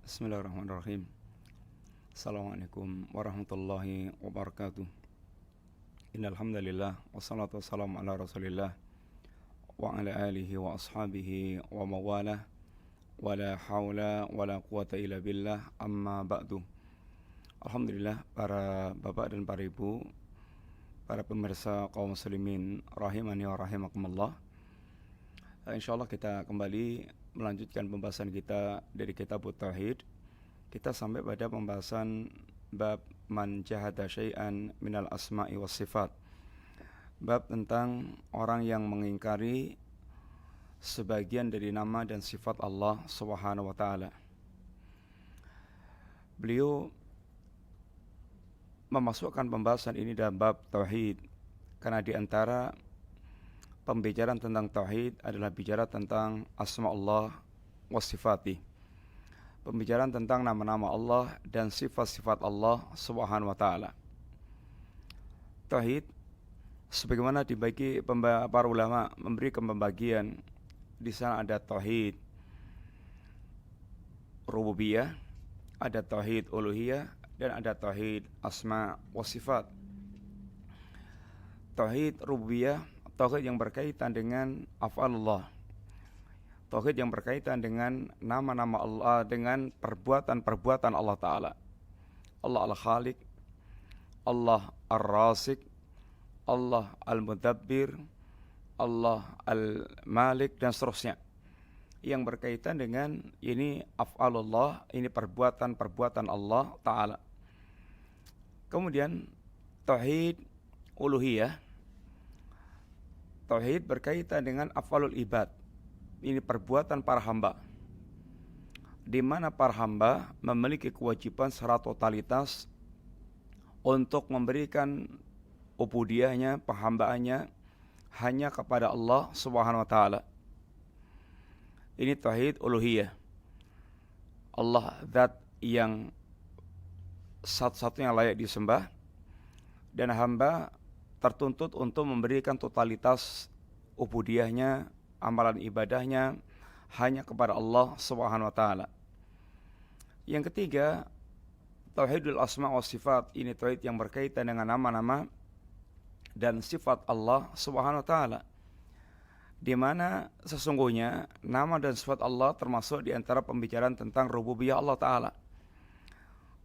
Bismillahirrahmanirrahim. Assalamualaikum warahmatullahi wabarakatuh. Innal hamdalillah wassalatu wassalamu ala Rasulillah wa ala alihi wa ashabihi wa mawalah wala haula wala quwata illa billah amma ba'du. Alhamdulillah, para bapak dan para ibu, para pemirsa kaum muslimin rahimani wa rahimakumullah. Insyaallah kita kembali melanjutkan pembahasan kita dari kitab Tauhid. Kita sampai pada pembahasan bab man jahada syai'an minal asma'i was sifat. Bab tentang orang yang mengingkari sebagian dari nama dan sifat Allah Subhanahu wa taala. Beliau memasukkan pembahasan ini dalam bab tauhid karena di antara pembicaraan tentang tauhid adalah bicara tentang asma Allah wa sifati. Pembicaraan tentang nama-nama Allah dan sifat-sifat Allah Subhanahu wa taala. Tauhid sebagaimana dibagi para ulama memberikan pembagian, di sana ada tauhid rububiyah, ada tauhid uluhiyah, dan ada tauhid asma wa sifat. Tauhid rububiyah, tauhid yang berkaitan dengan af'alullah, tauhid yang berkaitan dengan nama-nama Allah, dengan perbuatan-perbuatan Allah Ta'ala. Allah Al-Khaliq, Allah Ar-Razik, Allah Al-Mudabbir, Allah Al-Malik, dan seterusnya, yang berkaitan dengan ini af'alullah, ini perbuatan-perbuatan Allah Ta'ala. Kemudian tauhid uluhiyah, tauhid berkaitan dengan af'alul ibad, ini perbuatan para hamba, di mana para hamba memiliki kewajiban secara totalitas untuk memberikan ubudiyahnya, penghambaannya hanya kepada Allah Subhanahu wa taala. Ini tauhid uluhiyah. Allah zat yang satu-satunya layak disembah, dan hamba tertuntut untuk memberikan totalitas ubudiyahnya, amalan ibadahnya hanya kepada Allah Subhanahu wa taala. Yang ketiga, tauhidul asma wa sifat, ini tauhid yang berkaitan dengan nama-nama dan sifat Allah Subhanahu wa taala, di mana sesungguhnya nama dan sifat Allah termasuk di antara pembicaraan tentang rububiyah Allah taala.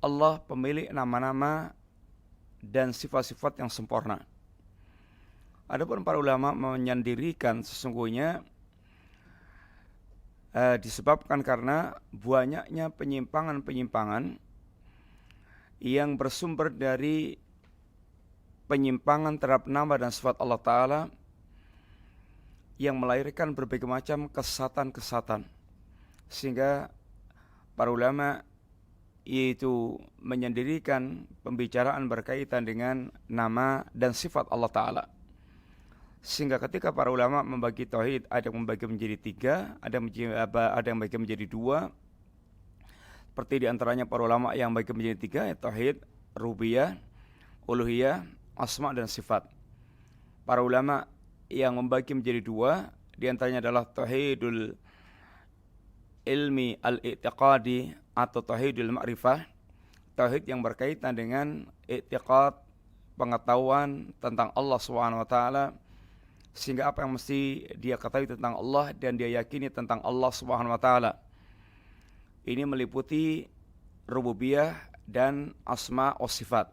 Allah pemilik nama-nama dan sifat-sifat yang sempurna. Adapun para ulama menyandirikan sesungguhnya disebabkan karena banyaknya penyimpangan-penyimpangan yang bersumber dari penyimpangan terhadap nama dan sifat Allah Ta'ala, yang melahirkan berbagai macam kesesatan-kesesatan, sehingga para ulama yaitu menyandirikan pembicaraan berkaitan dengan nama dan sifat Allah Ta'ala. Sehingga ketika para ulama membagi tauhid, ada yang membagi menjadi tiga, ada yang membagi menjadi dua. Seperti diantaranya para ulama yang membagi menjadi tiga, tauhid rububiyah, uluhiyah, asma dan sifat. Para ulama yang membagi menjadi dua, diantaranya adalah tauhidul ilmi al-i'tiqadi atau tauhidul ma'rifah, tauhid yang berkaitan dengan i'tiqad, pengetahuan tentang Allah Subhanahu wa taala, sehingga apa yang mesti dia ketahui tentang Allah dan dia yakini tentang Allah Subhanahu wa taala. Ini meliputi rububiyah dan asma wa sifat,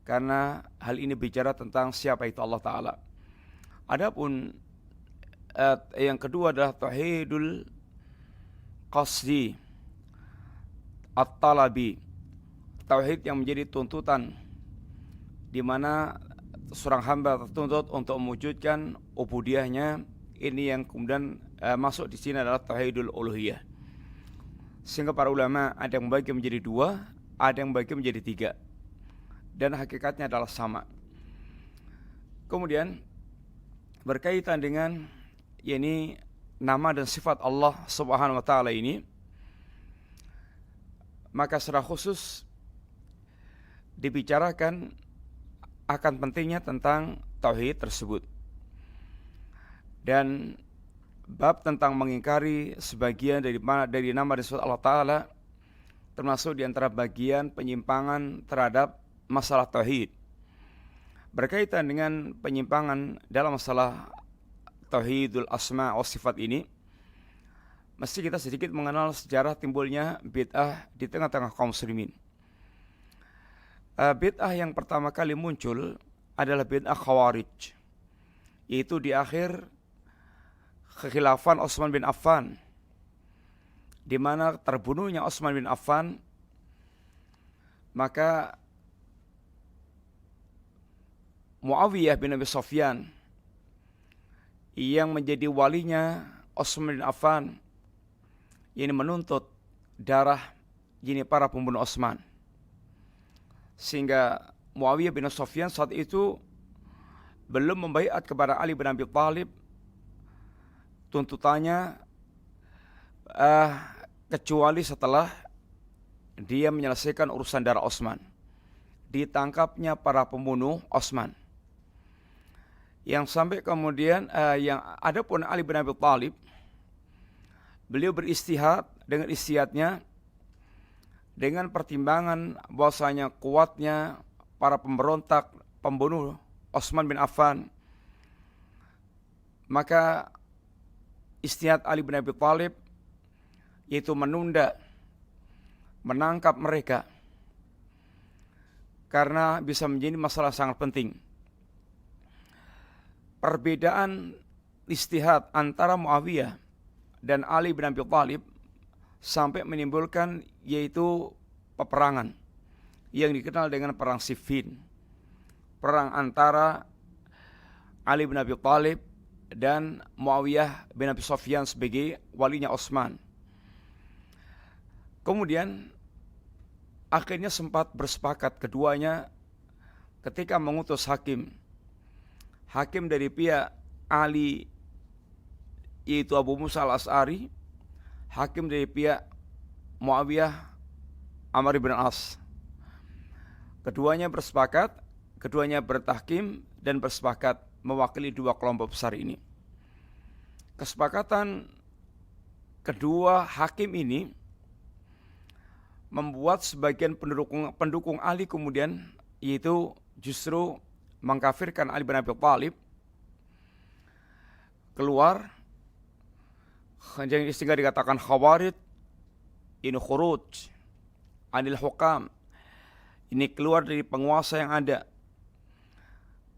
karena hal ini bicara tentang siapa itu Allah taala. Adapun yang kedua adalah tauhidul qasdi at-talabi, tauhid yang menjadi tuntutan, di mana seorang hamba tertuntut untuk mewujudkan ubudiyahnya. Ini yang kemudian masuk di sini adalah tauhidul uluhiyah. Sehingga para ulama ada yang membagi menjadi dua, ada yang membagi menjadi tiga, dan hakikatnya adalah sama. Kemudian berkaitan dengan yakni nama dan sifat Allah Subhanahu wa taala ini, maka secara khusus dibicarakan akan pentingnya tentang tauhid tersebut. Dan bab tentang mengingkari sebagian dari nama dan sifat Allah Ta'ala termasuk di antara bagian penyimpangan terhadap masalah tauhid. Berkaitan dengan penyimpangan dalam masalah tauhidul asma wa sifat ini, mesti kita sedikit mengenal sejarah timbulnya bid'ah di tengah-tengah kaum muslimin. Bid'ah yang pertama kali muncul adalah bid'ah Khawarij, yaitu di akhir kekhilafan Utsman bin Affan, di mana terbunuhnya Utsman bin Affan, maka Muawiyah bin Abi Sufyan yang menjadi walinya Utsman bin Affan ini menuntut darah para pembunuh Utsman, sehingga Muawiyah bin Abi Sufyan saat itu belum membaiat kepada Ali bin Abi Thalib. Tuntutannya kecuali setelah dia menyelesaikan urusan darah Utsman, ditangkapnya para pembunuh Utsman. Yang sampai kemudian yang adapun Ali bin Abi Thalib, beliau beristihad dengan istihadnya dengan pertimbangan bahwasanya kuatnya para pemberontak pembunuh Utsman bin Affan, maka istihad Ali bin Abi Thalib yaitu menunda menangkap mereka karena bisa menjadi masalah sangat penting. Perbedaan istihad antara Muawiyah dan Ali bin Abi Thalib sampai menimbulkan yaitu peperangan yang dikenal dengan perang Siffin, perang antara Ali bin Abi Thalib dan Muawiyah bin Abi Sufyan sebagai walinya Utsman. Kemudian akhirnya sempat bersepakat keduanya ketika mengutus hakim dari pihak Ali yaitu Abu Musa al-Asy'ari, hakim dari pihak Muawiyah Amr bin As. Keduanya bersepakat, keduanya bertahkim dan bersepakat mewakili dua kelompok besar ini. Kesepakatan kedua hakim ini membuat sebagian pendukung Ali kemudian yaitu justru mengkafirkan Ali bin Abi Thalib, keluar, sehingga dikatakan Khawarij ini khuruj anil hukam, ini keluar dari penguasa yang ada,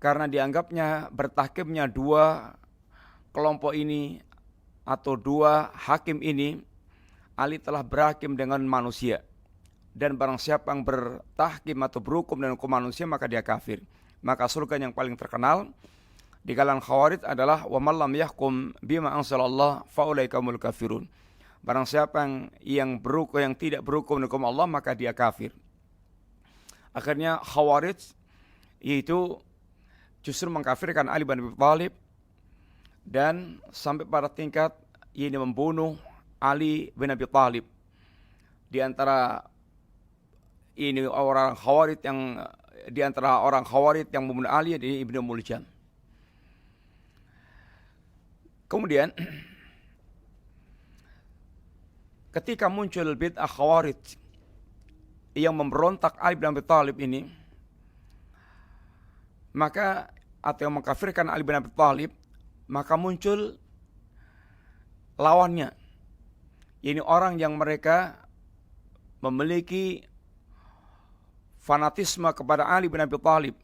karena dianggapnya bertahkimnya dua kelompok ini atau dua hakim ini, Ali telah berhakim dengan manusia, dan barang siapa yang bertahkim atau berhukum dengan hukum manusia maka dia kafir. Maka surga yang paling terkenal di kalangan Khawarij adalah wa man lam yahkum bima anzalallah faulaika humul kafirun. Barang siapa yang berhukum, yang tidak berhukum dengan hukum Allah, maka dia kafir. Akhirnya Khawarij yaitu justru mengkafirkan Ali bin Abi Thalib dan sampai pada tingkat ini membunuh Ali bin Abi Thalib. Di antara ini orang Khawarij yang membunuh Ali adalah Ibnu Muljam. Kemudian ketika muncul bid'ah Khawarij yang memberontak Ali bin Abi Thalib ini, maka atau yang mengkafirkan Ali bin Abi Thalib, maka muncul lawannya. Ini orang yang mereka memiliki fanatisme kepada Ali bin Abi Thalib,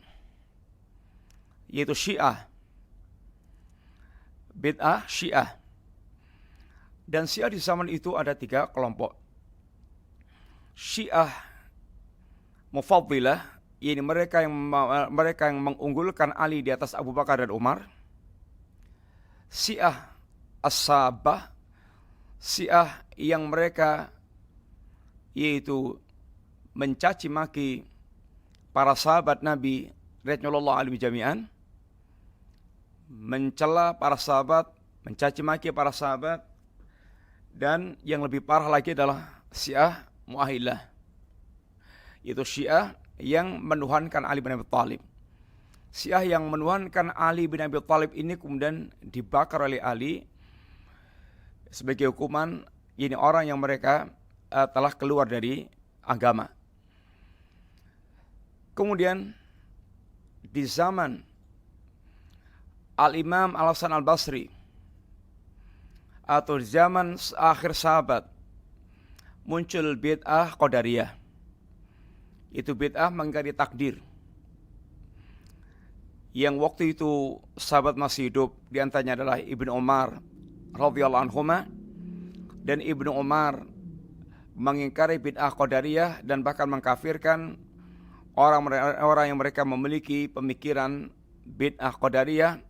yaitu Syiah, bid'ah Syiah. Dan Syiah di zaman itu ada tiga kelompok. Syiah Mufaddilah, ini mereka yang mengunggulkan Ali di atas Abu Bakar dan Umar. Syiah As-Sabah, Syiah yang mereka yaitu mencaci maki para sahabat Nabi radhiyallahu anhum jami'an, mencela para sahabat, mencaci maki para sahabat, dan yang lebih parah lagi adalah Syiah Mu'ahillah, yaitu Syiah yang menuhankan Ali bin Abi Thalib. Syiah yang menuhankan Ali bin Abi Thalib ini kemudian dibakar oleh Ali sebagai hukuman. Ini orang yang mereka telah keluar dari agama. Kemudian di zaman Al-Imam Al-Hasan Al-Basri atau di zaman akhir sahabat muncul bid'ah Qadariyah. Itu bid'ah mengingkari takdir. Yang waktu itu sahabat masih hidup, di antaranya adalah Ibnu Umar radhiyallahu anhuma, dan Ibnu Umar mengingkari bid'ah Qadariyah dan bahkan mengkafirkan orang yang mereka memiliki pemikiran bid'ah Qadariyah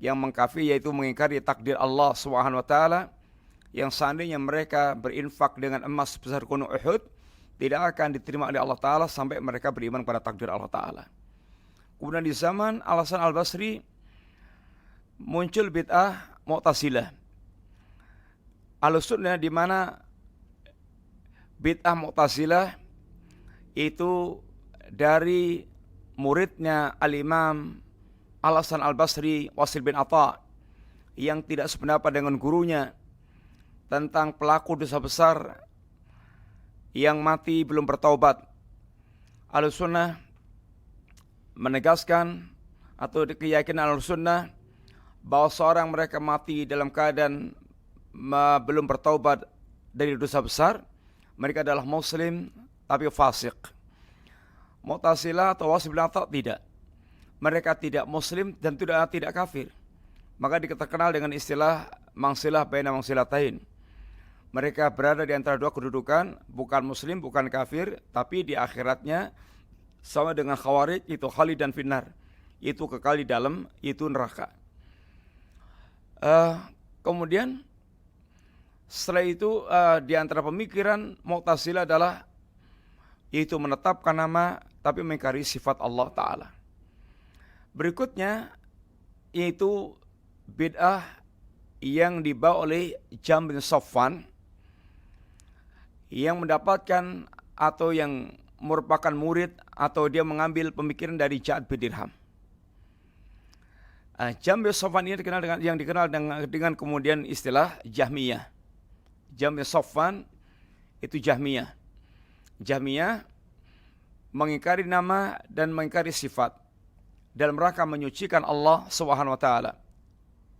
yang mengkafir, yaitu mengingkari takdir Allah Subhanahu wa taala, yang seandainya mereka berinfak dengan emas sebesar gunung Uhud tidak akan diterima oleh Allah taala sampai mereka beriman pada takdir Allah taala. Kemudian di zaman Al-Hasan Al-Basri muncul bid'ah Mu'tazilah. Ahlussunnah di mana bid'ah Mu'tazilah itu dari muridnya Al-Imam Al-Hasan Al-Basri, Wasil bin Atha, yang tidak sependapat dengan gurunya tentang pelaku dosa besar yang mati belum bertaubat. Ahlussunnah menegaskan atau keyakinan Ahlussunnah bahwa seorang mereka mati dalam keadaan belum bertaubat dari dosa besar, mereka adalah muslim tapi fasik. Mu'tazilah atau Wasil bin Atha tidak. Mereka tidak muslim dan tidak kafir. Maka terkenal dengan istilah mangsilah baina mangsilatain. Mereka berada di antara dua kedudukan, bukan muslim, bukan kafir, tapi di akhiratnya sama dengan Khawarij, itu khalidan finnar, itu kekal di dalam itu neraka. Kemudian setelah itu di antara pemikiran Mu'tazilah adalah yaitu menetapkan nama tapi mengingkari sifat Allah Ta'ala. Berikutnya yaitu bid'ah yang dibawa oleh Jahm bin Safwan yang mendapatkan atau yang merupakan murid atau dia mengambil pemikiran dari Ja'ad bin Dirham. Jahm bin Safwan ini dikenal dengan kemudian istilah Jahmiyah. Jahm bin Safwan itu Jahmiyah. Jahmiyah mengingkari nama dan mengingkari sifat dalam rangka menyucikan Allah Subhanahu wa taala.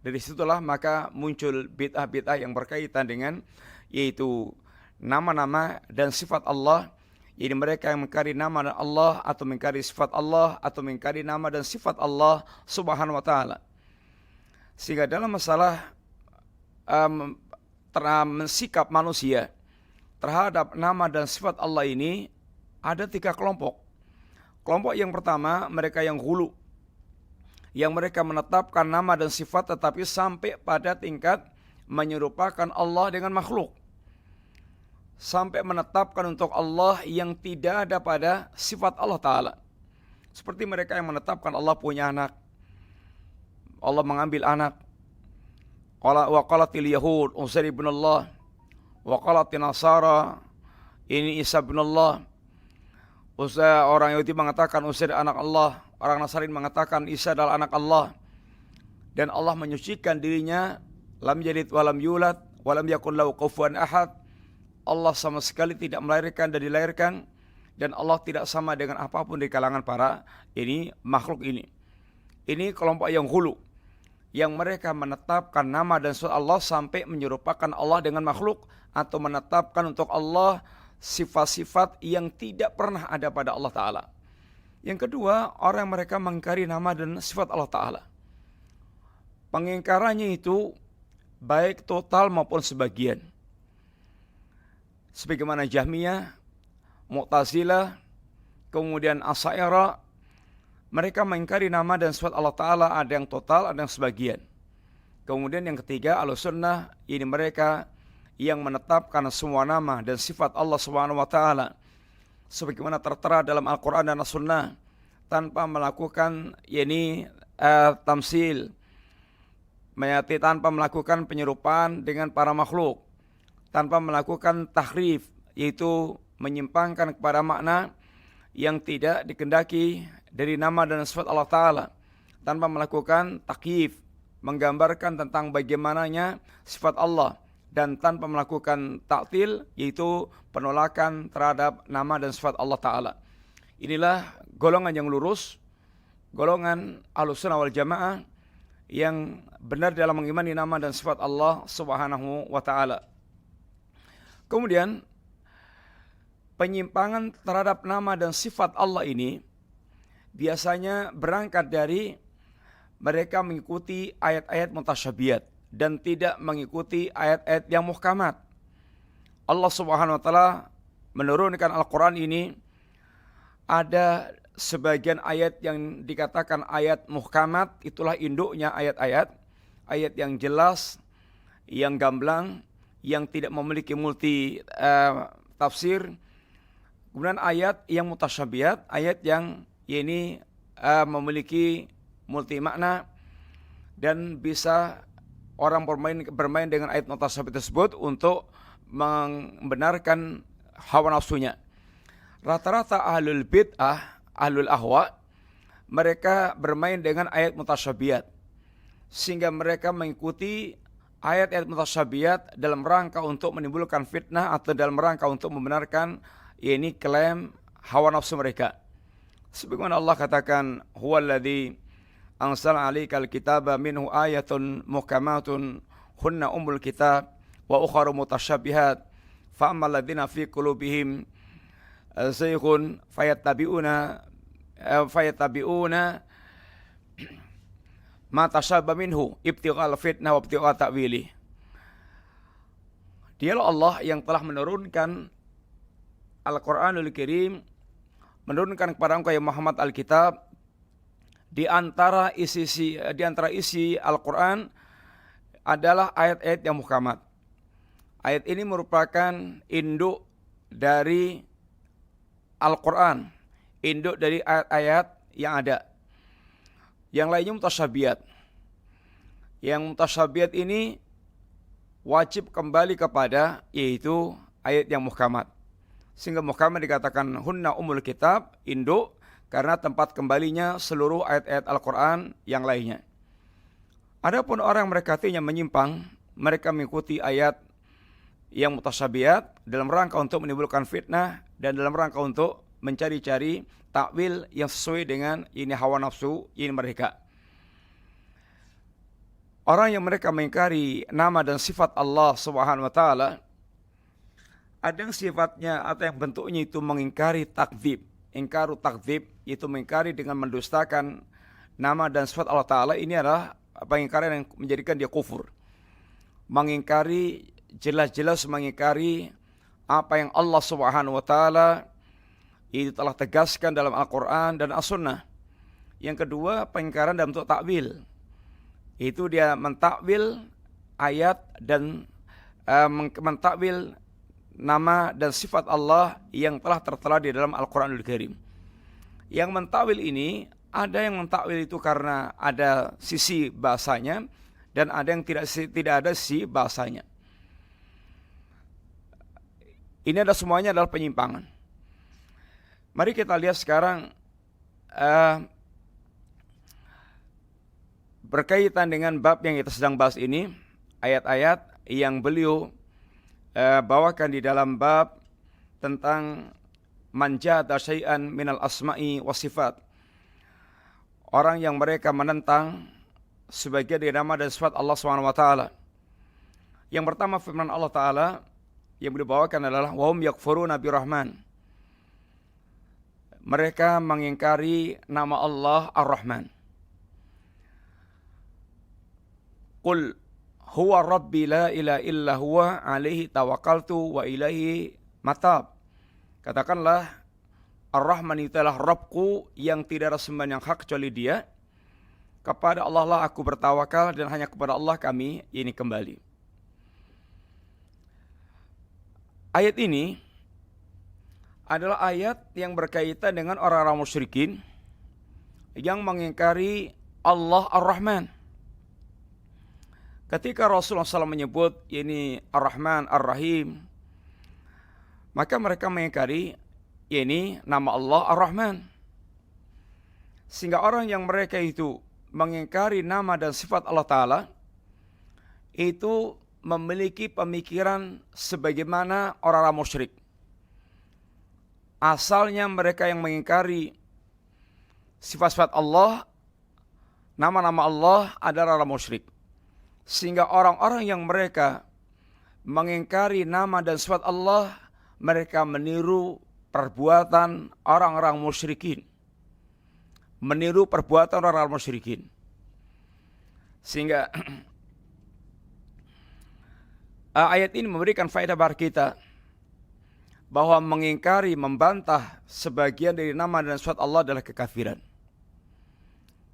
Dari situlah maka muncul bid'ah-bid'ah yang berkaitan dengan yaitu nama-nama dan sifat Allah. Jadi mereka yang mengingkari nama Allah atau mengingkari sifat Allah atau mengingkari nama dan sifat Allah Subhanahu wa taala. Sehingga dalam masalah sikap manusia terhadap nama dan sifat Allah ini ada 3 kelompok. Kelompok yang pertama mereka yang ghulu, yang mereka menetapkan nama dan sifat tetapi sampai pada tingkat menyerupakan Allah dengan makhluk, sampai menetapkan untuk Allah yang tidak ada pada sifat Allah Ta'ala. Seperti mereka yang menetapkan Allah punya anak, Allah mengambil anak. Wa qalatil yahud Uzair ibn Allah, wa qalatil nasara ini Isa ibn Allah. Orang Yahudi mengatakan Uzair anak Allah, orang Nasrani mengatakan Isa adalah anak Allah. Dan Allah menyucikan dirinya, lam yalid wa lam yulad wa lam yakul lahu kufuwan ahad. Allah sama sekali tidak melahirkan dan dilahirkan, dan Allah tidak sama dengan apapun di kalangan para makhluk ini. Ini kelompok yang ghulu, yang mereka menetapkan nama dan sifat Allah sampai menyerupakan Allah dengan makhluk atau menetapkan untuk Allah sifat-sifat yang tidak pernah ada pada Allah Ta'ala. Yang kedua, orang mereka mengingkari nama dan sifat Allah Ta'ala. Pengingkarannya itu baik total maupun sebagian. Sebagaimana Jahmiyah, Mu'tazilah, kemudian Asy'ariyah, mereka mengingkari nama dan sifat Allah Ta'ala, ada yang total, ada yang sebagian. Kemudian yang ketiga, Ahlussunnah, ini mereka yang menetapkan semua nama dan sifat Allah Subhanahu wa taala sebagaimana tertera dalam Al-Qur'an dan As-Sunnah tanpa melakukan tamsil, tanpa melakukan penyerupaan dengan para makhluk, tanpa melakukan tahrif, yaitu menyimpangkan kepada makna yang tidak dikehendaki dari nama dan sifat Allah Ta'ala, tanpa melakukan takyif, menggambarkan tentang bagaimananya sifat Allah dan tanpa melakukan ta'til, yaitu penolakan terhadap nama dan sifat Allah Ta'ala. Inilah golongan yang lurus, golongan Ahlussunnah wal Jamaah yang benar dalam mengimani nama dan sifat Allah Subhanahu wa Ta'ala. Kemudian penyimpangan terhadap nama dan sifat Allah ini biasanya berangkat dari mereka mengikuti ayat-ayat mutasyabihat dan tidak mengikuti ayat-ayat yang muhkamat. Allah Subhanahu wa Ta'ala menurunkan Al-Quran ini, ada sebagian ayat yang dikatakan ayat muhkamat, itulah induknya ayat-ayat, ayat yang jelas, yang gamblang, yang tidak memiliki multi tafsir. Kemudian ayat yang mutasyabihat, ayat yang ini memiliki multi makna dan bisa orang bermain dengan ayat mutasyabihat tersebut untuk membenarkan hawa nafsunya. Rata-rata ahlul bid'ah, ahlul ahwa, mereka bermain dengan ayat mutasyabihat sehingga mereka mengikuti ayat-ayat mutasyabihat dalam rangka untuk menimbulkan fitnah atau dalam rangka untuk membenarkan ini klaim hawa nafsu mereka. Sebagaimana Allah katakan, huwallazi anzala 'alaikal kitaba minhu ayatun muhkamatun hunna ummul kitab wa ukharu mutasyabihat fa ammal ladzina fi qulubihim zayghun fayattabi'una ma tashabba minhu ibtighal fitnah wa ibtigha ta'wili. Dialah Allah yang telah menurunkan Al-Qur'anul Karim, menurunkan kepada engkau ya Muhammad Alkitab, di antara isi Al-Quran adalah ayat-ayat yang muhkamat. Ayat ini merupakan induk dari Al-Quran, induk dari ayat-ayat yang ada. Yang lainnya mutasyabihat. Yang mutasyabihat ini wajib kembali kepada yaitu ayat yang muhkamat. Sehingga muhkamat dikatakan hunna umul kitab, induk, karena tempat kembalinya seluruh ayat-ayat Al-Quran yang lainnya. Adapun orang mereka artinya menyimpang, mereka mengikuti ayat yang mutasyabihat dalam rangka untuk menimbulkan fitnah dan dalam rangka untuk mencari-cari takwil yang sesuai dengan ini hawa nafsu ini mereka. Orang yang mereka mengingkari nama dan sifat Allah Subhanahu wa Ta'ala, ada yang sifatnya atau yang bentuknya itu mengingkari takdzib. Ingkaru takdzib itu mengingkari dengan mendustakan nama dan sifat Allah Ta'ala. Ini adalah pengingkaran yang menjadikan dia kufur. Mengingkari, jelas-jelas mengingkari apa yang Allah Subhanahu wa Ta'ala itu telah tegaskan dalam Al-Quran dan As-Sunnah. Yang kedua, pengingkaran dalam bentuk takwil. Itu dia mentakwil ayat dan mentakwil nama dan sifat Allah yang telah tertera di dalam Al-Quranul Karim. Yang mentakwil ini, ada yang mentakwil itu karena ada sisi bahasanya dan ada yang tidak ada sisi bahasanya. Ini adalah semuanya adalah penyimpangan. Mari kita lihat sekarang berkaitan dengan bab yang kita sedang bahas ini, ayat-ayat yang beliau bawakan di dalam bab tentang man jahada syai'an minal asma'i was sifat. Orang yang mereka menentang sebagian dari nama dan sifat Allah Subhanahu wa Ta'ala. Yang pertama firman Allah Ta'ala yang beliau bawakan adalah wa hum yakfuruna birrahman. Mereka mengingkari nama Allah Ar-Rahman. Qul huwa rabbi la ilaha illa huwa alaihi tawakkaltu wa ilaihi matab. Katakanlah Ar-Rahman itu adalah Rabbku yang tidak ada sembahan yang hak kecuali Dia. Kepada Allah lah aku bertawakal dan hanya kepada Allah kami ini kembali. Ayat ini adalah ayat yang berkaitan dengan orang-orang musyrikin yang mengingkari Allah Ar-Rahman. Ketika Rasulullah SAW menyebut ini Ar-Rahman Ar-Rahim, maka mereka mengingkari ini nama Allah Ar-Rahman. Sehingga orang yang mereka itu mengingkari nama dan sifat Allah Ta'ala, itu memiliki pemikiran sebagaimana orang-orang musyrik. Asalnya mereka yang mengingkari sifat-sifat Allah, nama-nama Allah adalah orang musyrik. Sehingga orang-orang yang mereka mengingkari nama dan sifat Allah, mereka meniru perbuatan orang-orang musyrikin. Meniru perbuatan orang-orang musyrikin. Sehingga ayat ini memberikan faedah bagi kita bahwa mengingkari, membantah sebagian dari nama dan sifat Allah adalah kekafiran.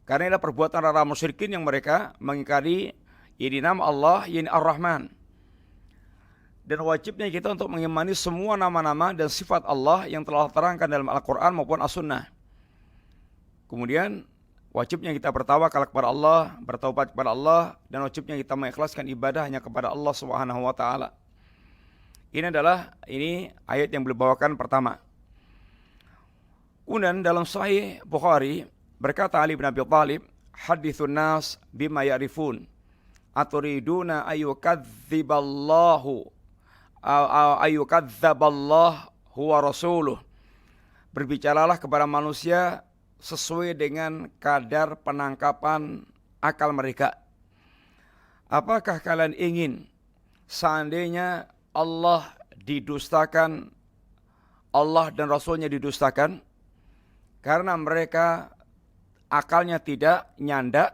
Karena adalah perbuatan orang-orang musyrikin yang mereka mengingkari ini nama Allah, ini Ar-Rahman. Dan wajibnya kita untuk mengimani semua nama-nama dan sifat Allah yang telah terangkan dalam Al-Quran maupun As-Sunnah. Kemudian wajibnya kita bertawakal kepada Allah, bertaubat kepada Allah, dan wajibnya kita mengikhlaskan ibadah hanya kepada Allah Subhanahu wa taala. Ini ayat yang beliau bawakan pertama. Kemudian dalam Sahih Bukhari berkata Ali bin Abi Thalib, "Hadithun nas bima ya'rifun. Aturiduna ayyukadzdzaballahu huwa rasuluh." Berbicaralah kepada manusia sesuai dengan kadar penangkapan akal mereka. Apakah kalian ingin seandainya Allah didustakan, Allah dan Rasulnya didustakan, karena mereka akalnya tidak nyanda,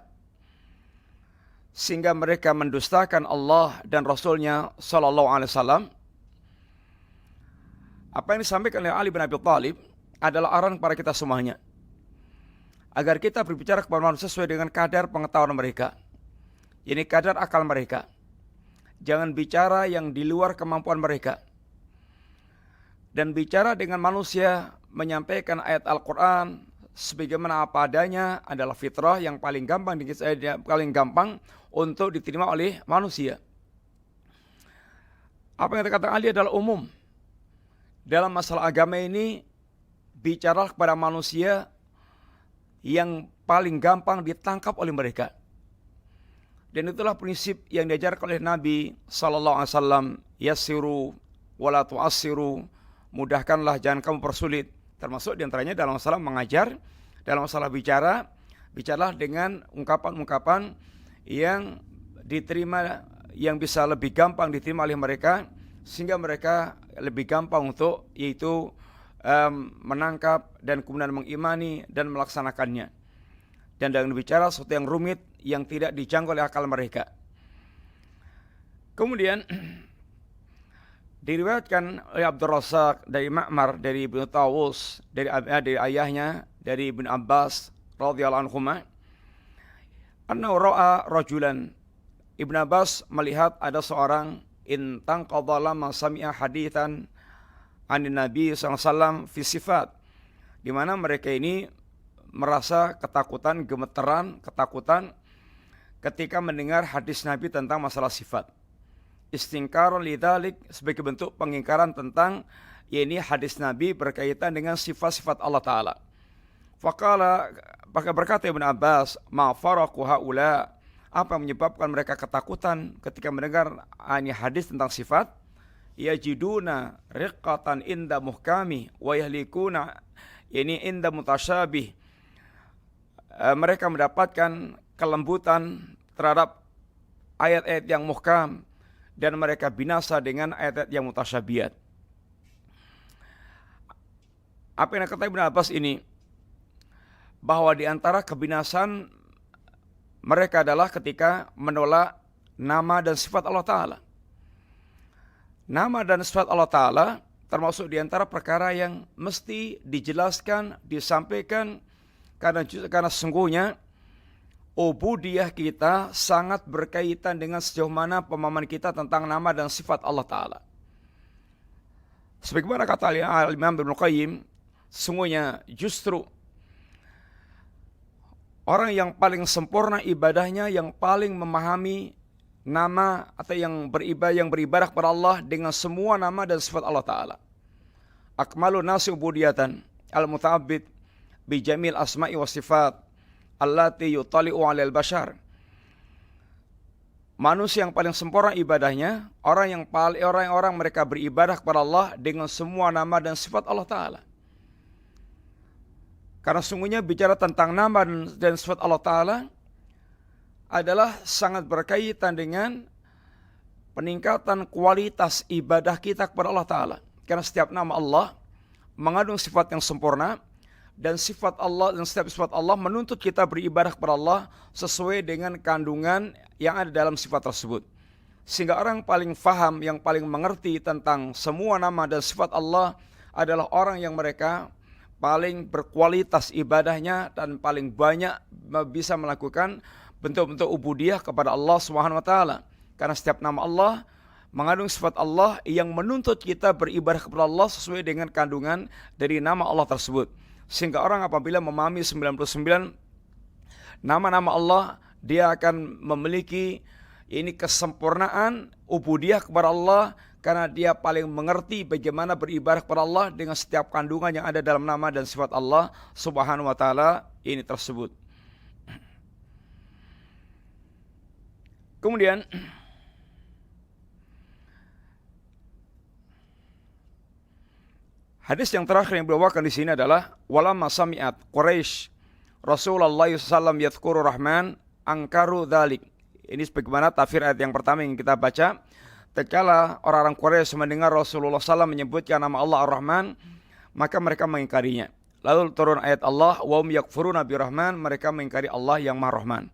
sehingga mereka mendustakan Allah dan Rasulnya Sallallahu Alaihi Wasallam? Apa yang disampaikan oleh Ali bin Abi Thalib adalah arahan kepada kita semuanya, agar kita berbicara kepada manusia sesuai dengan kadar pengetahuan mereka. Ini kadar akal mereka. Jangan bicara yang di luar kemampuan mereka. Dan bicara dengan manusia, menyampaikan ayat Al-Quran sebagaimana apa adanya adalah fitrah yang paling gampang untuk diterima oleh manusia. Apa yang dikatakan Ali adalah umum. Dalam masalah agama ini, bicara kepada manusia yang paling gampang ditangkap oleh mereka. Dan itulah prinsip yang diajarkan oleh Nabi sallallahu alaihi wasallam, yassiru wala tu'assiru, mudahkanlah jangan kamu persulit. Termasuk diantaranya dalam masalah mengajar, dalam masalah bicaralah dengan ungkapan-ungkapan yang diterima, yang bisa lebih gampang diterima oleh mereka, sehingga mereka lebih gampang untuk yaitu menangkap dan kemudian mengimani dan melaksanakannya. Dan dengan bicara sesuatu yang rumit yang tidak dijangkau oleh akal mereka. Kemudian diriwayatkan oleh Abdul Razak dari Ma'mar dari Ibnu Tawus dari ayahnya dari Ibnu Abbas radhiyallahu anhuma, annahu ra'a rajulan, Ibnu Abbas melihat ada seorang in tanqadha lamma sami'a haditsan anin Nabi SAW fi sifat, di mana mereka ini merasa ketakutan, gemeteran, ketakutan ketika mendengar hadis Nabi tentang masalah sifat. Istingkaron lidzalik, sebagai bentuk pengingkaran tentang hadis Nabi berkaitan dengan sifat-sifat Allah Ta'ala. Faqala, maka berkata Ibnu Abbas, ma faraku haula, apa yang menyebabkan mereka ketakutan ketika mendengar hadis tentang sifat? Yajiduna riqqatan inda muhkami wa yahlikuna inda mutasyabih. Mereka mendapatkan kelembutan terhadap ayat-ayat yang muhkam dan mereka binasa dengan ayat-ayat yang mutasyabihat. Apa yang kata Ibnu Abbas ini? Bahwa di antara kebinasaan mereka adalah ketika menolak nama dan sifat Allah Ta'ala. Nama dan sifat Allah Ta'ala termasuk di antara perkara yang mesti dijelaskan, disampaikan, karena sesungguhnya ubudiyah kita sangat berkaitan dengan sejauh mana pemahaman kita tentang nama dan sifat Allah Ta'ala. Sebagaimana kata Imam Ibnu Qayyim, sesungguhnya justru orang yang paling sempurna ibadahnya, yang paling memahami nama atau yang beribadah kepada Allah dengan semua nama dan sifat Allah Ta'ala. Akmalun nasi ubudiyatan al-muta'abbid bijamil asma'i wa sifat allati yutali'u 'alal bashar. manusia yang paling sempurna ibadahnya, orang mereka beribadah kepada Allah dengan semua nama dan sifat Allah Ta'ala. Karena sungguhnya bicara tentang nama dan sifat Allah Ta'ala adalah sangat berkaitan dengan peningkatan kualitas ibadah kita kepada Allah Ta'ala. Karena setiap nama Allah mengandung sifat yang sempurna, dan sifat Allah dan setiap sifat Allah menuntut kita beribadah kepada Allah sesuai dengan kandungan yang ada dalam sifat tersebut. Sehingga orang paling faham, yang paling mengerti tentang semua nama dan sifat Allah adalah orang yang mereka paling berkualitas ibadahnya dan paling banyak bisa melakukan bentuk-bentuk ubudiyah kepada Allah Subhanahu wa taala. Karena setiap nama Allah mengandung sifat Allah yang menuntut kita beribadah kepada Allah sesuai dengan kandungan dari nama Allah tersebut. Sehingga orang apabila memahami 99 nama-nama Allah, dia akan memiliki ini kesempurnaan ubudiyah kepada Allah, karena dia paling mengerti bagaimana beribadah kepada Allah dengan setiap kandungan yang ada dalam nama dan sifat Allah Subhanahu wa taala ini tersebut. Kemudian hadis yang terakhir yang dibawakan di sini adalah walamma sami'at Quraisy Rasulullah sallallahu yadhkuru Rahman angkaru dzalik. Ini sebagaimana tafsir ayat yang pertama yang kita baca. Tatkala orang-orang Quraisy mendengar Rasulullah sallallahu menyebutkan nama Allah Ar-Rahman, maka mereka mengingkarinya. Lalu turun ayat Allah wa hum yakfuruna birrahman, mereka mengingkari Allah yang Maha Rahman.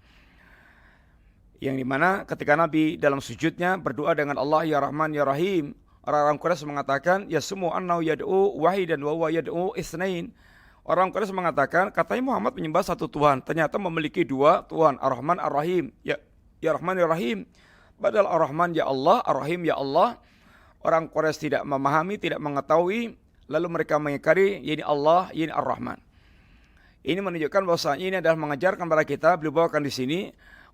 Yang dimana ketika Nabi dalam sujudnya berdoa dengan Allah ya Rahman ya Rahim, orang-orang Quraisy mengatakan ya semua annau yad'u wahidan wa huwa yad'u itsnain. Orang Quraisy mengatakan katanya Muhammad menyembah satu Tuhan, ternyata memiliki dua Tuhan, Ar-Rahman Ar-Rahim. Ya Rahman ya Rahim. Padahal Ar-Rahman ya Allah, Ar-Rahim ya Allah. Orang Quraisy tidak memahami, tidak mengetahui, lalu mereka mengingkari ini Allah, ini Ar-Rahman. Ini menunjukkan bahwasanya ini adalah mengajarkan kepada kita, beliau bawakan di sini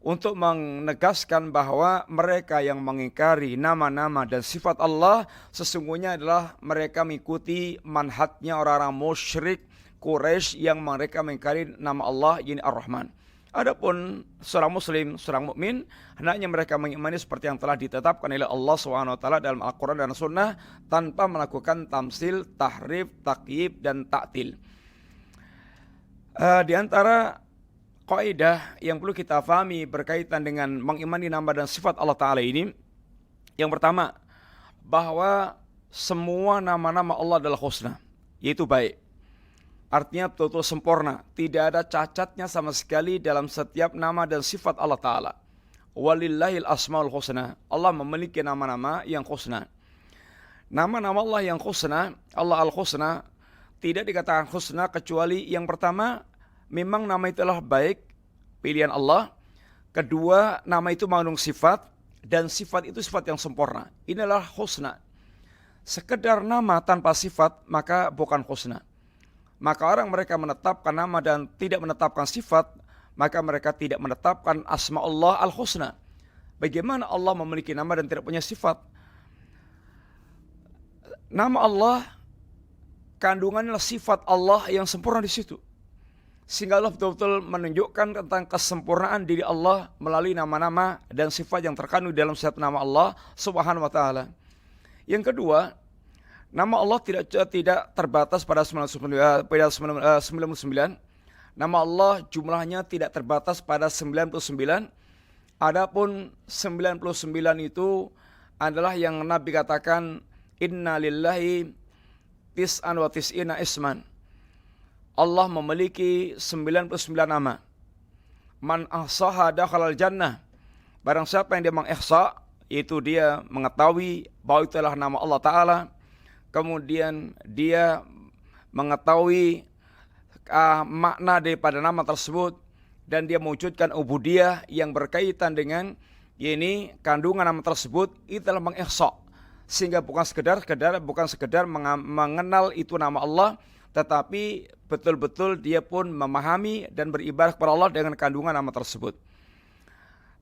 untuk menegaskan bahwa mereka yang mengingkari nama-nama dan sifat Allah sesungguhnya adalah mereka mengikuti manhajnya orang-orang musyrik Quraisy yang mereka mengingkari nama Allah ini Ar-Rahman. Adapun seorang muslim, seorang mukmin, hendaknya mereka mengimani seperti yang telah ditetapkan oleh Allah SWT dalam Al-Quran dan Sunnah tanpa melakukan tamsil, tahrif, takyib, dan ta'til. Di antara kaidah yang perlu kita fahami berkaitan dengan mengimani nama dan sifat Allah Ta'ala ini, yang pertama, bahwa semua nama-nama Allah adalah husna, yaitu baik. Artinya betul-betul sempurna, tidak ada cacatnya sama sekali dalam setiap nama dan sifat Allah Ta'ala. Walillahil asmaul husna, Allah memiliki nama-nama yang husna. Nama-nama Allah yang husna, Allah al-husna, tidak dikatakan husna kecuali yang pertama, memang nama itu adalah baik, pilihan Allah. Kedua, nama itu mengandung sifat, dan sifat itu sifat yang sempurna. Ini adalah husna. Sekedar nama tanpa sifat, maka bukan husna. Maka orang mereka menetapkan nama dan tidak menetapkan sifat, maka mereka tidak menetapkan asma Allah al-husna. Bagaimana Allah memiliki nama dan tidak punya sifat? Nama Allah kandungannya sifat Allah yang sempurna di situ. Sehingga Allah betul-betul menunjukkan tentang kesempurnaan diri Allah melalui nama-nama dan sifat yang terkandung dalam setiap nama Allah Subhanahu wa taala. Yang kedua, nama Allah tidak terbatas pada 99. Nama Allah jumlahnya tidak terbatas pada 99. Adapun 99 itu adalah yang Nabi katakan inna lillahi tis'an wa tis'ina isman. Allah memiliki 99 nama. Man ahsaha dakhalal jannah. Barang siapa yang dia mengihsa, yaitu dia mengetahui bahwa itu adalah nama Allah Ta'ala, kemudian dia mengetahui makna daripada nama tersebut, dan dia mewujudkan ubudiyah yang berkaitan dengan ini kandungan nama tersebut, itu adalah mengihsa. Sehingga bukan sekedar mengenal itu nama Allah, tetapi betul-betul dia pun memahami dan beribadah kepada Allah dengan kandungan nama tersebut.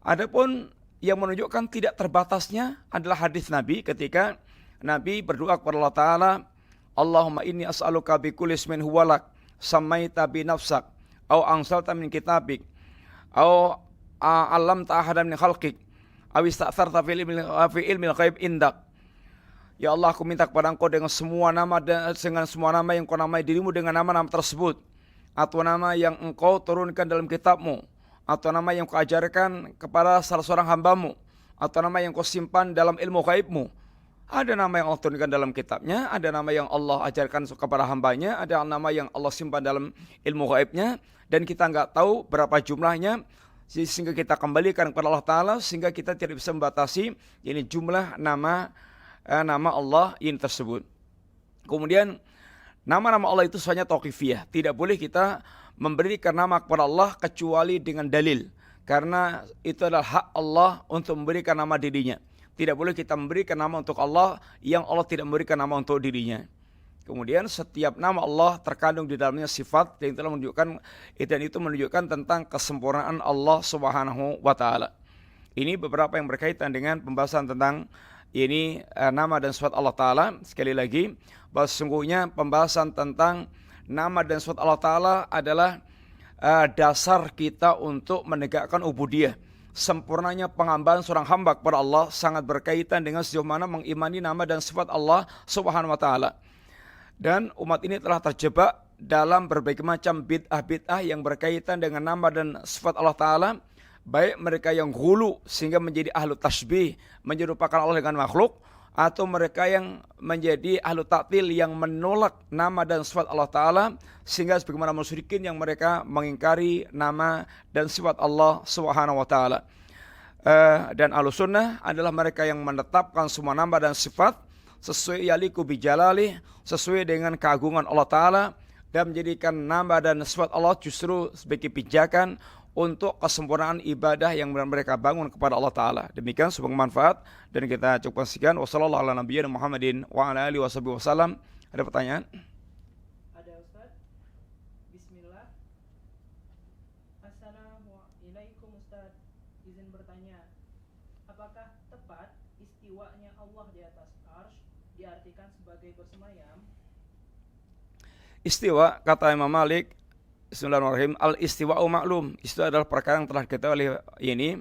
Adapun yang menunjukkan tidak terbatasnya adalah hadis Nabi ketika Nabi berdoa kepada Allah Ta'ala, Allahumma inni as'aluka bi kulli ismin huwalak samaita bi nafsak au ansalta min kitabik au alamta ahadan min khalqik awis ta'tsarta fi ilmil ghaib indak. Ya Allah, aku minta kepada Engkau dengan semua nama yang Kau namai dirimu dengan nama-nama tersebut, atau nama yang Engkau turunkan dalam kitab-Mu, atau nama yang Kau ajarkan kepada salah seorang hamba-Mu, atau nama yang Kau simpan dalam ilmu ghaib-Mu. Ada nama yang Allah turunkan dalam kitabnya, ada nama yang Allah ajarkan kepada hambanya, ada nama yang Allah simpan dalam ilmu ghaibnya, dan kita nggak tahu berapa jumlahnya, sehingga kita kembalikan kepada Allah Ta'ala, sehingga kita tidak bisa membatasi ini jumlah nama Allah ini tersebut. Kemudian nama-nama Allah itu semuanya tauqifiyah. Tidak boleh kita memberikan nama kepada Allah kecuali dengan dalil, karena itu adalah hak Allah untuk memberikan nama dirinya. Tidak boleh kita memberikan nama untuk Allah yang Allah tidak memberikan nama untuk dirinya. Kemudian setiap nama Allah terkandung di dalamnya sifat yang telah menunjukkan, dan itu menunjukkan tentang kesempurnaan Allah Subhanahu wa Ta'ala. Ini beberapa yang berkaitan dengan pembahasan tentang ini nama dan sifat Allah Ta'ala. Sekali lagi, bahwa sesungguhnya pembahasan tentang nama dan sifat Allah Ta'ala adalah dasar kita untuk menegakkan ubudiyah. Sempurnanya pengambahan seorang hamba kepada Allah sangat berkaitan dengan sejauh mana mengimani nama dan sifat Allah Subhanahu wa Ta'ala. Dan umat ini telah terjebak dalam berbagai macam bid'ah-bid'ah yang berkaitan dengan nama dan sifat Allah Ta'ala, baik mereka yang ghulu sehingga menjadi ahlu tasbih, menyerupakan Allah dengan makhluk, atau mereka yang menjadi ahlu ta'til yang menolak nama dan sifat Allah Ta'ala, sehingga sebagaimana musyrikin yang mereka mengingkari nama dan sifat Allah Subhanahu wa Ta'ala. Dan ahlu sunnah adalah mereka yang menetapkan semua nama dan sifat sesuai yaliku bijalali, sesuai dengan keagungan Allah Ta'ala, dan menjadikan nama dan sifat Allah justru sebagai pijakan untuk kesempurnaan ibadah yang mereka bangun kepada Allah Ta'ala. Demikian sebagai manfaat, dan kita cukup sekian. Wassalamualaikum warahmatullahi Muhammadin wa ala alihi wasallam. Ada pertanyaan? Ada Ustaz. Bismillah. Assalamualaikum Ustaz. Izin bertanya, apakah tepat istiwanya Allah di atas arsy diartikan sebagai bersemayam? Istiwa, kata Imam Malik, Bismillahirrahmanirrahim, al-istiwa'u maklum. Itu adalah perkara yang telah diketahui oleh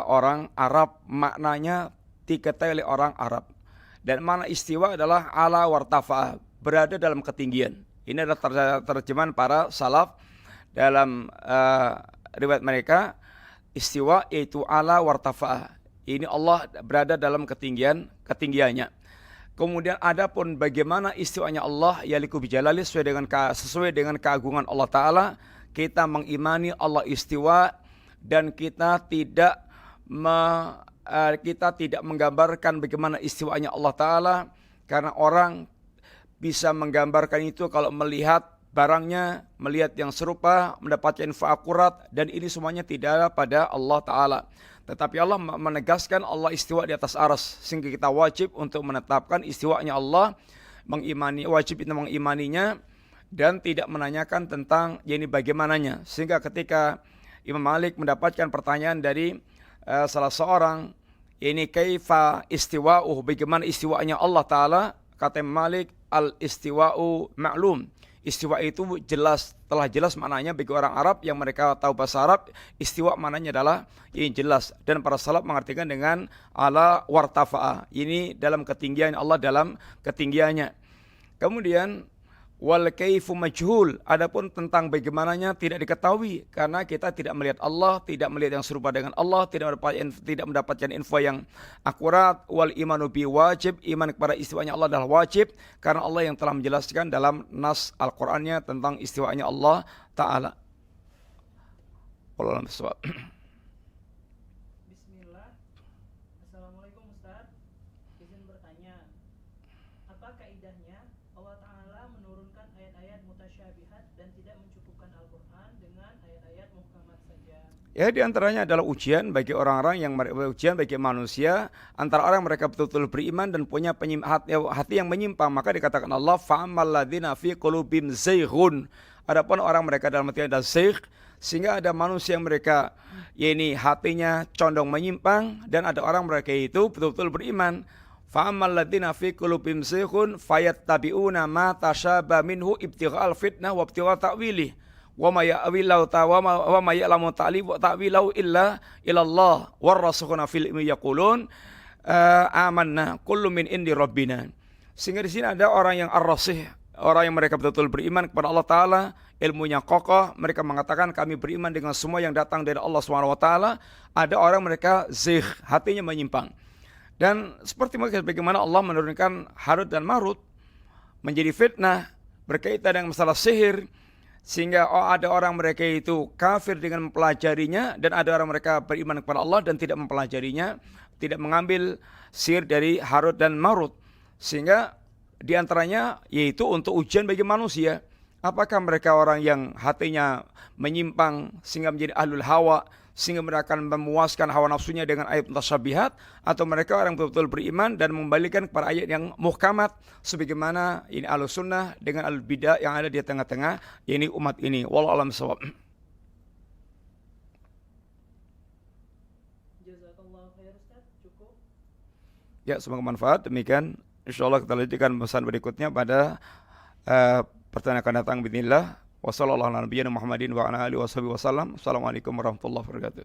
orang Arab, maknanya diketahui oleh orang Arab. Dan makna istiwa adalah ala wartafa, berada dalam ketinggian. Ini adalah terjemahan para salaf dalam riwayat mereka. Istiwa yaitu ala wartafa. Ini Allah berada dalam ketinggiannya. Kemudian adapun bagaimana istiwanya Allah yaliku bijalali, sesuai dengan keagungan Allah Ta'ala, kita mengimani Allah istiwa, dan kita tidak menggambarkan bagaimana istiwanya Allah Ta'ala, karena orang bisa menggambarkan itu kalau melihat barangnya, melihat yang serupa, mendapatkan info akurat, dan ini semuanya tidak ada pada Allah Ta'ala. Tetapi Allah menegaskan Allah istiwa di atas arsy, sehingga kita wajib untuk menetapkan istiwanya Allah, wajib kita mengimaninya, dan tidak menanyakan tentang ini bagaimananya. Sehingga ketika Imam Malik mendapatkan pertanyaan dari salah seorang, ini kaifa istiwa'uh, bagaimana istiwanya Allah Ta'ala, kata Imam Malik, al-istiwa'u ma'lum. Istiwa itu telah jelas maknanya bagi orang Arab yang mereka tahu bahasa Arab. Istiwa maknanya adalah ini jelas, dan para salaf mengartikan dengan ala wartafa'a, ini dalam ketinggian Allah, dalam ketinggiannya. Kemudian wal kaifu majhul, adapun tentang bagaimananya tidak diketahui, karena kita tidak melihat Allah, tidak melihat yang serupa dengan Allah, tidak mendapatkan info yang akurat. Wal imanu bi wajib, iman kepada istiwanya Allah adalah wajib, karena Allah yang telah menjelaskan dalam nas Al-Qur'annya tentang istiwanya Allah Ta'ala. Bismillah. Assalamualaikum Ustaz. Izin bertanya, apa kaidahnya Allah Ta'ala menurunkan ayat-ayat mutasyabihat dan tidak mencukupkan Al-Quran dengan ayat-ayat muhkamat saja? Ya, di antaranya adalah ujian bagi orang-orang ujian bagi manusia, antara orang mereka betul-betul beriman dan punya hati yang menyimpang. Maka dikatakan Allah, fa'amal ladzina fi qulubihim zayghun. Adapun orang mereka dalam hati ada zaygh, sehingga ada manusia yang mereka hatinya condong menyimpang, dan ada orang mereka itu betul-betul beriman. Fa'amal ladzina fi qulubihim zayghun fayattabi'una ma tashabaha minhu ibtigha'al fitnah wa ibtigha' ta'wilih wa ma ya'wilahu wa ma ya'lamu ta'wilahu illa ilallah warrasukhuna fil ilmi yaqulun amanna kullu min indi rabbina. Sehingga di sini ada orang yang ar-rasih, orang yang mereka betul-betul beriman kepada Allah Ta'ala, ilmunya kokoh, mereka mengatakan kami beriman dengan semua yang datang dari Allah SWT. Ada orang mereka zigh, hatinya menyimpang. Dan seperti bagaimana Allah menurunkan Harut dan Marut menjadi fitnah berkaitan dengan masalah sihir, sehingga ada orang mereka itu kafir dengan mempelajarinya, dan ada orang mereka beriman kepada Allah dan tidak mempelajarinya, tidak mengambil sihir dari Harut dan Marut. Sehingga diantaranya yaitu untuk ujian bagi manusia. Apakah mereka orang yang hatinya menyimpang sehingga menjadi ahlul hawa, sehingga mereka akan memuaskan hawa nafsunya dengan ayat mutasyabihat, atau mereka orang betul-betul beriman dan membalikan kepada ayat yang muhkamat, sebagaimana ini ahlus sunnah dengan ahlul bidah yang ada di tengah-tengah, ini umat ini. Wallahu a'lam bishawab. Jazakallahu khair Ustaz, cukup. Ya, semoga manfaat. Demikian insyaallah kita lanjutkan pesan berikutnya pada pertanyaan akan datang bismillah. Wassallallahu ala nabiyyina Muhammadin wa ala alihi wasallam. Assalamualaikum warahmatullahi wabarakatuh.